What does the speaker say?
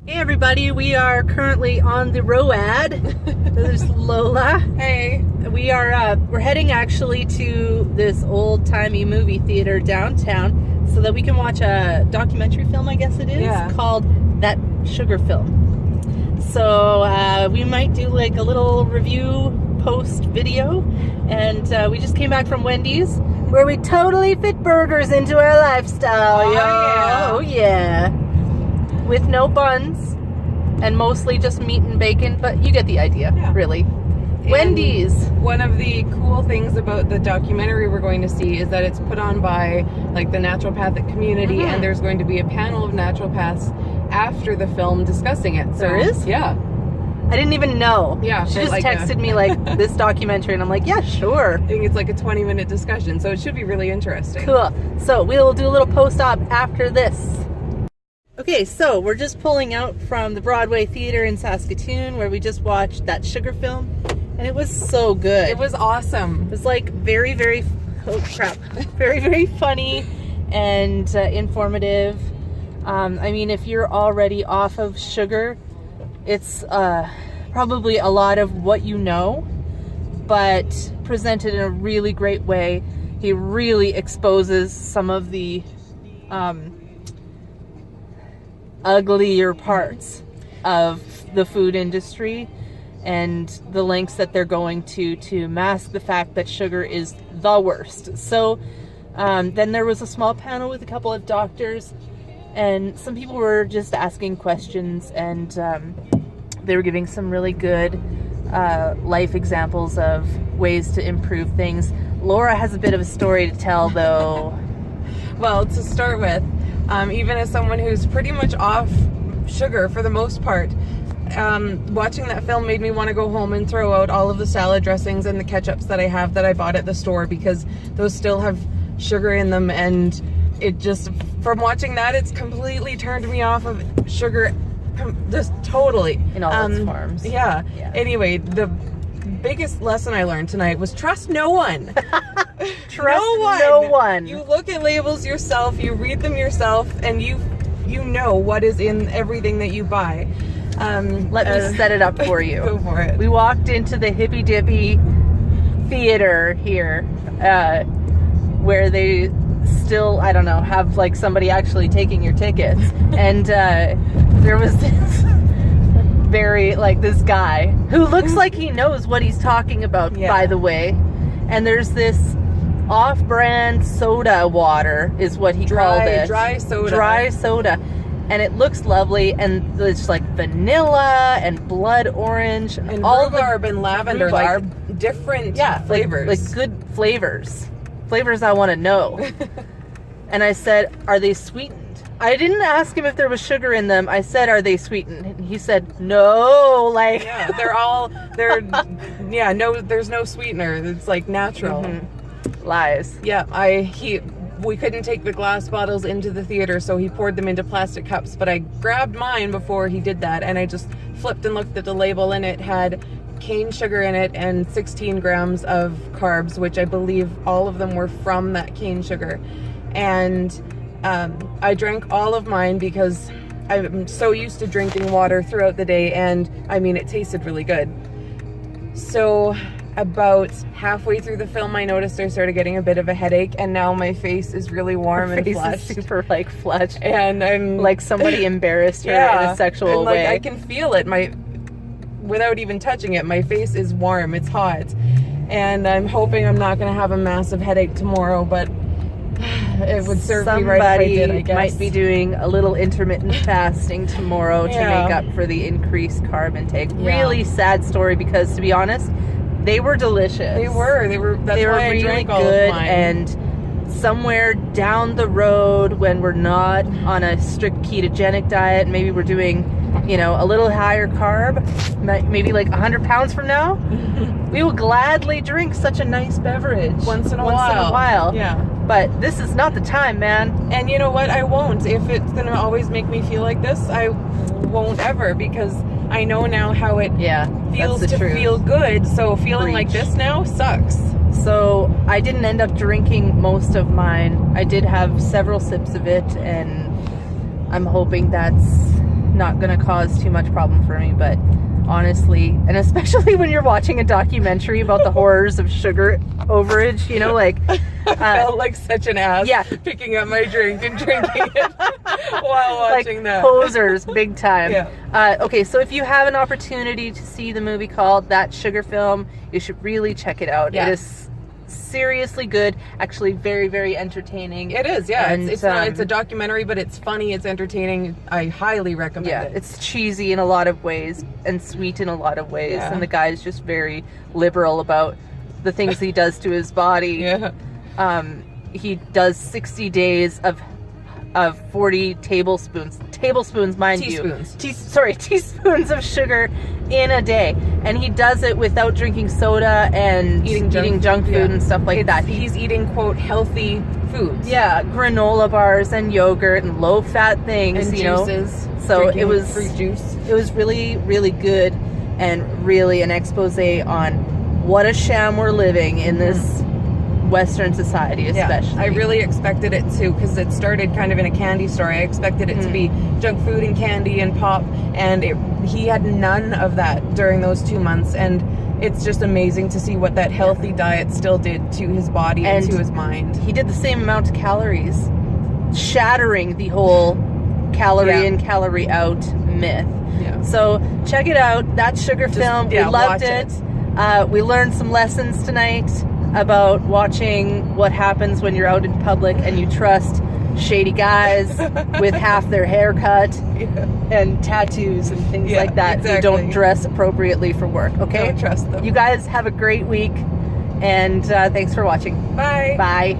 Hey everybody, we are currently on the road. There's Lola. Hey. We're heading actually to this old-timey movie theater downtown so that we can watch a documentary film, I guess it is, called That Sugar Film. So we might do like a little review post video, and we just came back from Wendy's where we totally fit burgers into our lifestyle. Oh yeah. With no buns and mostly just meat and bacon, but you get the idea, really. And Wendy's. One of the cool things about the documentary we're going to see is that it's put on by like the naturopathic community, and there's going to be a panel of naturopaths after the film discussing it. So, there is? Yeah. I didn't even know. Yeah. She just texted me like this documentary, and I'm like, yeah, sure. I think it's like a 20-minute discussion, so it should be really interesting. Cool. So we'll do a little post-op after this. Okay, so we're just pulling out from the Broadway Theater in Saskatoon where we just watched That Sugar Film, and it was so good. It was awesome. It was like very, very, very, very funny and informative. I mean, if you're already off of sugar, it's probably a lot of what you know, but presented in a really great way. He really exposes some of the uglier parts of the food industry and the lengths that they're going to mask the fact that sugar is the worst. So then there was a small panel with a couple of doctors, and some people were just asking questions, and they were giving some really good life examples of ways to improve things. Laura has a bit of a story to tell, though. Well, to start with, even as someone who's pretty much off sugar for the most part, watching that film made me want to go home and throw out all of the salad dressings and the ketchups that I have that I bought at the store, because those still have sugar in them, and it just, from watching that, it's completely turned me off of sugar, just totally. In all its forms. Yeah. Anyway, the biggest lesson I learned tonight was trust no one. Trust no one. You look at labels yourself, you read them yourself, and you know what is in everything that you buy. Let me set it up for you. Go for it. We walked into the Hippy Dippy Theater here, where they still, I don't know, have like somebody actually taking your tickets. And there was this this guy who looks like he knows what he's talking about, by the way. And there's this off-brand soda water is what he called it. Dry soda. Dry soda. And it looks lovely, and it's like vanilla and blood orange. And all rhubarb and lavender, like different flavors. Like good flavors. Flavors I want to know. And I said, are they sweetened? I didn't ask him if there was sugar in them. I said, are they sweetened? And he said, no. Like, yeah, there's no sweetener. It's like natural. Lies. Yeah, we couldn't take the glass bottles into the theater, so he poured them into plastic cups, but I grabbed mine before he did that, and I just flipped and looked at the label, and it had cane sugar in it and 16 grams of carbs, which I believe all of them were from that cane sugar. And I drank all of mine because I'm so used to drinking water throughout the day, and I mean, it tasted really good. So about halfway through the film, I noticed I started getting a bit of a headache, and now my face is really warm and flushed. Is super flushed, and I'm like somebody embarrassed her in a sexual way. I can feel it. Without even touching it, my face is warm. It's hot, and I'm hoping I'm not going to have a massive headache tomorrow, but it would serve me right if I did, I guess. Might be doing a little intermittent fasting tomorrow to make up for the increased carb intake. Really sad story, because to be honest, they were delicious. They were. That's why I really drank all good. of mine. And somewhere down the road, when we're not on a strict ketogenic diet, maybe we're doing, a little higher carb, maybe like 100 pounds from now, we will gladly drink such a nice beverage once in a while. Yeah. But this is not the time, man. And you know what? I won't. If it's going to always make me feel like this, I won't ever, because I know now how it feels to feel good. So feeling like this now sucks. So I didn't end up drinking most of mine. I did have several sips of it, and I'm hoping that's not going to cause too much problem for me, but honestly, and especially when you're watching a documentary about the horrors of sugar overage, you know, like I felt like such an ass picking up my drink and drinking it while watching like that. Posers, big time. Yeah. Okay, so if you have an opportunity to see the movie called That Sugar Film, you should really check it out. Yeah. It is seriously good, actually very, very entertaining. It is, yeah. And, it's a documentary, but it's funny, it's entertaining. I highly recommend it. It's cheesy in a lot of ways and sweet in a lot of ways, Yeah. and the guy's just very liberal about the things he does to his body. Yeah. He does 60 days of 40 tablespoons, mind Teaspoons. you. Teaspoons of sugar in a day. And he does it without drinking soda and eating junk food and stuff like that. He's eating, quote, healthy foods. Yeah, granola bars and yogurt and low-fat things, And you juices. know. So it was fruit juice. It was really, really good, and really an expose on what a sham we're living in this Western society, especially. Yeah, I really expected it to, because it started kind of in a candy store. I expected it to be junk food and candy and pop, and he had none of that during those 2 months, and it's just amazing to see what that healthy diet still did to his body and to his mind. He did the same amount of calories, shattering the whole calorie in, calorie out myth. Yeah. So check it out, That Sugar Film. We loved it. We learned some lessons tonight about watching what happens when you're out in public and you trust shady guys with half their hair cut and tattoos and things like that who don't dress appropriately for work. Okay? Don't trust them. You guys have a great week, and thanks for watching. Bye. Bye.